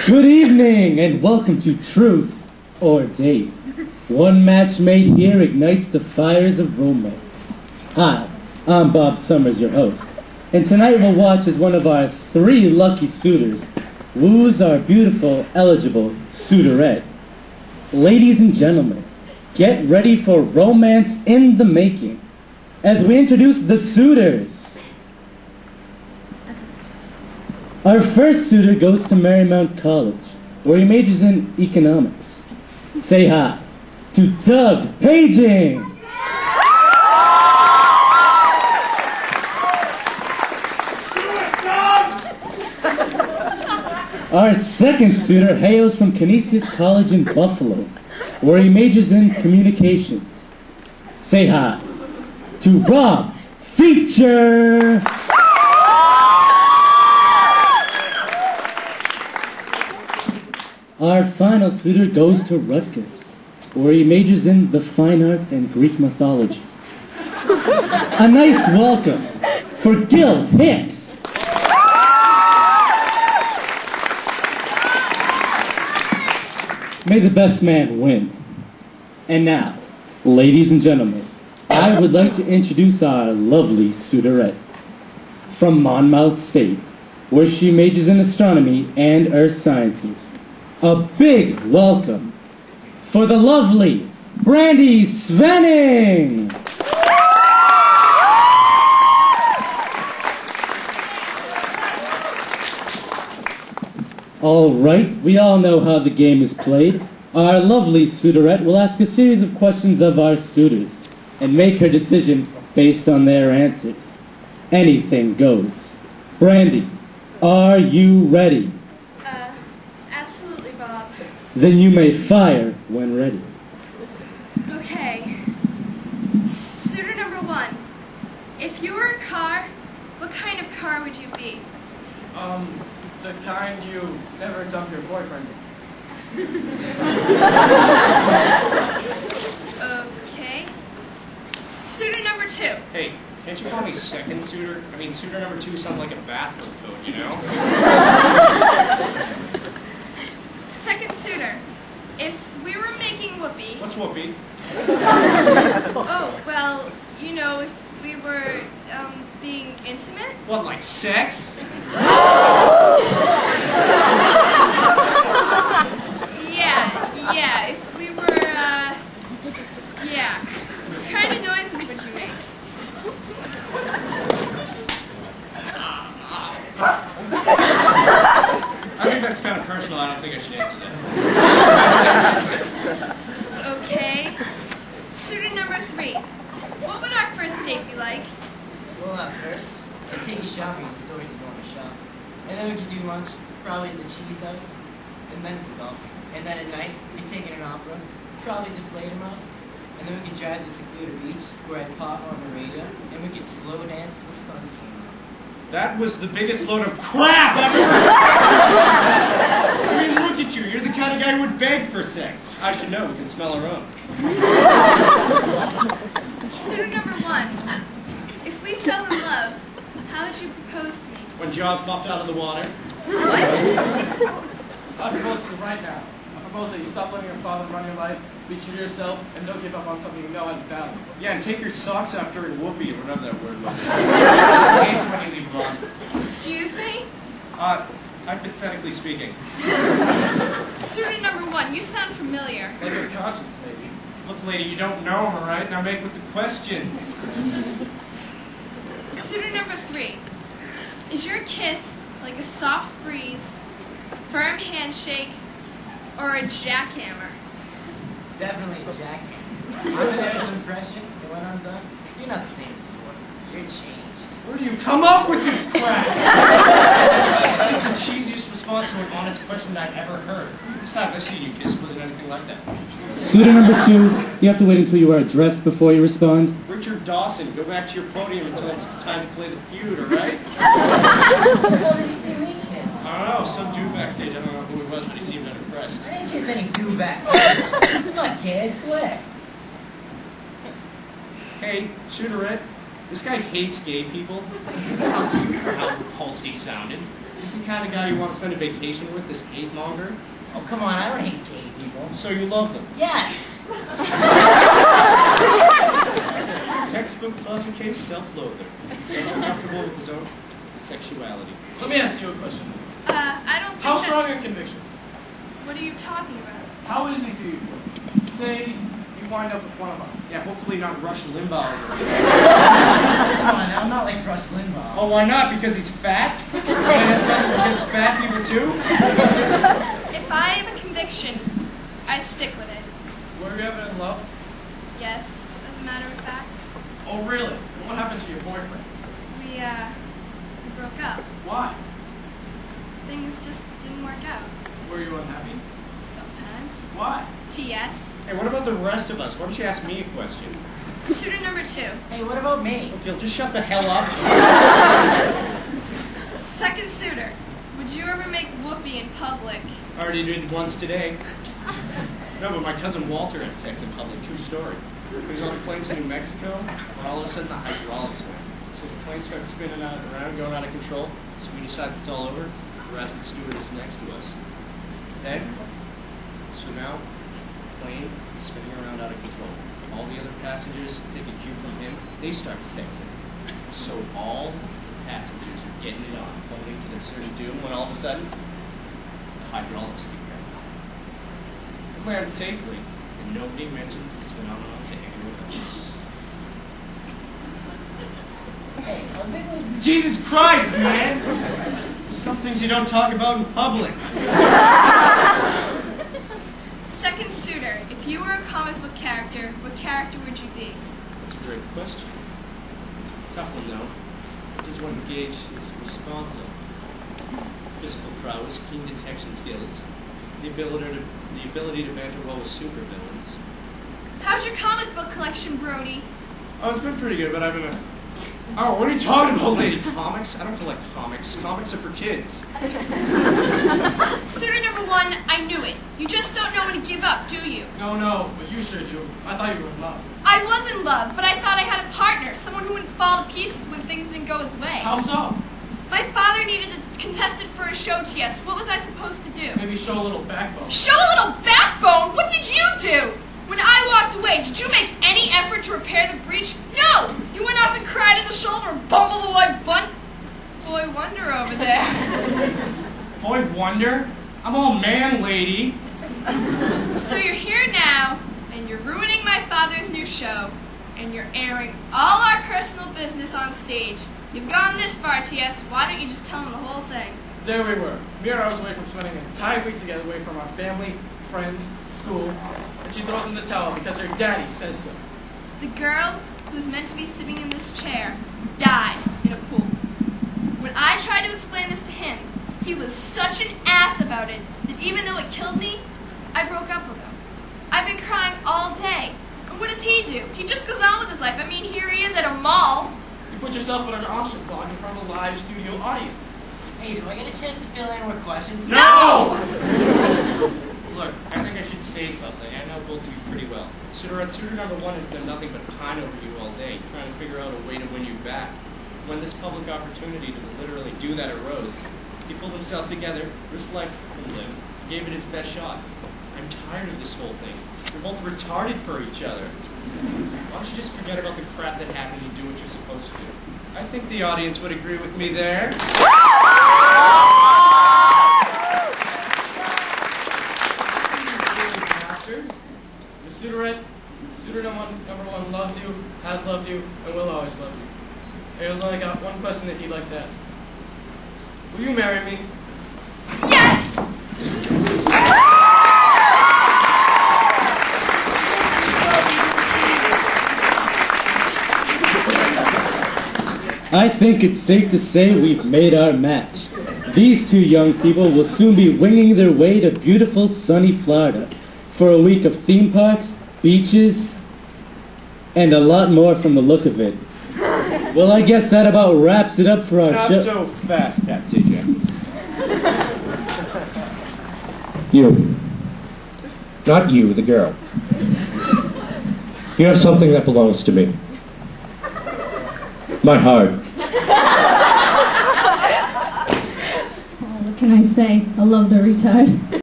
Good evening, and welcome to Truth or Date. One match made here ignites the fires of romance. Hi, I'm Bob Summers, your host, and tonight we'll watch as one of our 3 lucky suitors woos our beautiful, eligible suitorette. Ladies and gentlemen, get ready for romance in the making as we introduce the suitors. Our first suitor goes to Marymount College, where he majors in economics. Say hi to Doug Paging. Our second suitor hails from Canisius College in Buffalo, where he majors in communications. Say hi to Rob Feature. Our final suitor goes to Rutgers, where he majors in the fine arts and Greek mythology. A nice welcome for Gil Hicks. May the best man win. And now, ladies and gentlemen, I would like to introduce our lovely suitorette from Monmouth State, where she majors in astronomy and earth sciences. A big welcome for the lovely Brandy Svenning. All right, we all know how the game is played. Our lovely suitorette will ask a series of questions of our suitors and make her decision based on their answers. Anything goes. Brandy, are you ready? Absolutely, Bob. Then you may fire when ready. Okay. Suitor number 1. If you were a car, what kind of car would you be? The kind you never dump your boyfriend in. Okay. Suitor number 2. Hey, can't you call me second suitor? I mean, suitor number 2 sounds like a bathroom code, you know? Second suitor. If we were making whoopee... What's whoopee? Oh, well, you know, if we were, being intimate? What, like sex? Yeah, if we were, yeah. What kind of noises would you make? I think that's kind of personal. I don't think I should answer that. Okay. Suitor number 3. What would our first date be like? Well, at first, I'd take you shopping at the stores you want to shop. And then we could do lunch, probably at the Cheese House, and then some golf. And then at night, we'd take in an opera, probably to Fledermaus. And then we could drive to Secluded Beach, where I'd pop on the radio, and we could slow dance till the sun came up. That was the biggest load of crap I've ever heard. I mean, look at you. You're the kind of guy who would beg for sex. I should know. We can smell our own. Suitor number 1. If we fell in love, how would you propose to me? When Jaws popped out of the water. What? I propose to you right now. I propose that you stop letting your father run your life, be true to yourself, and don't give up on something you know has value. Yeah, and take your socks off during whoopee, or whatever that word was. Answer when you leave alone. Excuse me? Hypothetically speaking. Suitor number 1. You sound familiar. Like your conscience, maybe. Look, lady, you don't know him, all right? Now make with the questions. Suitor number 3. Is your kiss like a soft breeze, firm handshake, or a jackhammer? Definitely a jackhammer. After there's an impression, and when I'm done, you're not the same as before. You're changed. Where do you come up with this crap? That's the cheesiest response to an honest question I've ever heard. Besides, I see you kiss. Wasn't anything like that. Suitor number 2, you have to wait until you are addressed before you respond. Richard Dawson, go back to your podium until it's time to play the feud, all right? What the hell did you see me kiss? I don't know, some dude backstage. I don't know who it was, but he seemed unimpressed. I didn't kiss any do-backs. I'm not gay, I swear. Hey, Shooterette, this guy hates gay people. How repulsed he sounded. Is this the kind of guy you want to spend a vacation with, this hate-monger? Oh, come on, I don't hate gay people. So you love them? Yes! Textbook closet case self-loather. Uncomfortable with his own sexuality. Let me ask you a question. I don't think How that- strong are your convictions? What are you talking about? How easy do you say you wind up with one of us? Yeah, hopefully not Rush Limbaugh. Come on, now, I'm not like Rush Limbaugh. Oh, why not? Because he's fat? And it's something against fat people too? If I have a conviction, I stick with it. Were you ever in love? Yes, as a matter of fact. Oh, really? What happened to your boyfriend? We broke up. Why? Things just didn't work out. Were you unhappy? Sometimes. Why? T.S. Hey, what about the rest of us? Why don't you ask me a question? Suitor number 2. Hey, what about me? Okay, just shut the hell up. Second suitor. Would you ever make whoopee in public? I already did once today. No, but my cousin Walter had sex in public. True story. He was on a plane to New Mexico, when all of a sudden the hydraulics went. So the plane starts spinning around, going out of control. So we decide it's all over. Grabs the stewardess next to us. Then, so now, plane is spinning around out of control. All the other passengers take a cue from him. They start sexing. So all passengers are getting it on, pointing to their certain doom, when all of a sudden, the hydraulics kick in. We land safely, and nobody mentions this phenomenon to anyone else. Hey, how big was this? Jesus Christ, man! Some things you don't talk about in public. Second suitor. If you were a comic book character, what character would you be? That's a great question. Tough one, though. What does one gauge his response of? Physical prowess, keen detection skills, the ability to banter well with supervillains. How's your comic book collection, Brody? Oh, it's been pretty good, but I've been a... Oh, what are you talking about, lady? Comics? I don't collect comics. Comics are for kids. Suitor number 1, I knew it. You just don't know when to give up, do you? No, but you sure do. I thought you were in love. I was in love, but I thought I had a partner, someone who wouldn't fall to pieces when things didn't go his way. How so? My father needed a contestant for a show, T.S. What was I supposed to do? Maybe show a little backbone. Show a little backbone? What did you do? When I walked away, did you make any effort to repair the breach? No! You went off and cried in the shoulder and bumbled a white boy wonder over there. Boy Wonder? I'm all man, lady. So you're here now, and you're ruining my father's new show, and you're airing all our personal business on stage. You've gone this far, T.S. Why don't you just tell him the whole thing? There we were. Mere hours away from spending an entire week together, away from our family, friends, school, and she throws in the towel because her daddy says so. The girl who's meant to be sitting in this chair died in a pool. When I tried to explain this to him, he was such an ass about it that even though it killed me, I broke up with him. I've been crying all day. And what does he do? He just goes on with his life. I mean, here he is at a mall. You put yourself on an auction block in front of a live studio audience. Hey, do I get a chance to fill in more questions? No! Look, I think I should say something. I know both of you pretty well. Suitor number 1 has done nothing but pine over you all day, trying to figure out a way to win you back. When this public opportunity to literally do that arose, he pulled himself together, risked life from live, gave it his best shot. I'm tired of this whole thing. You're both retarded for each other. Why don't you just forget about the crap that happened and do what you're supposed to do? I think the audience would agree with me there. Suitor number one loves you, has loved you, and will always love you. There's only got one question that he'd like to ask. Will you marry me? Yes! I think it's safe to say we've made our match. These two young people will soon be winging their way to beautiful sunny Florida for a week of theme parks, beaches, and a lot more from the look of it. Well, I guess that about wraps it up for our show. Not so fast, Pat CJ. You. Not you, the girl. You have something that belongs to me. My heart. can I say? I love the retard.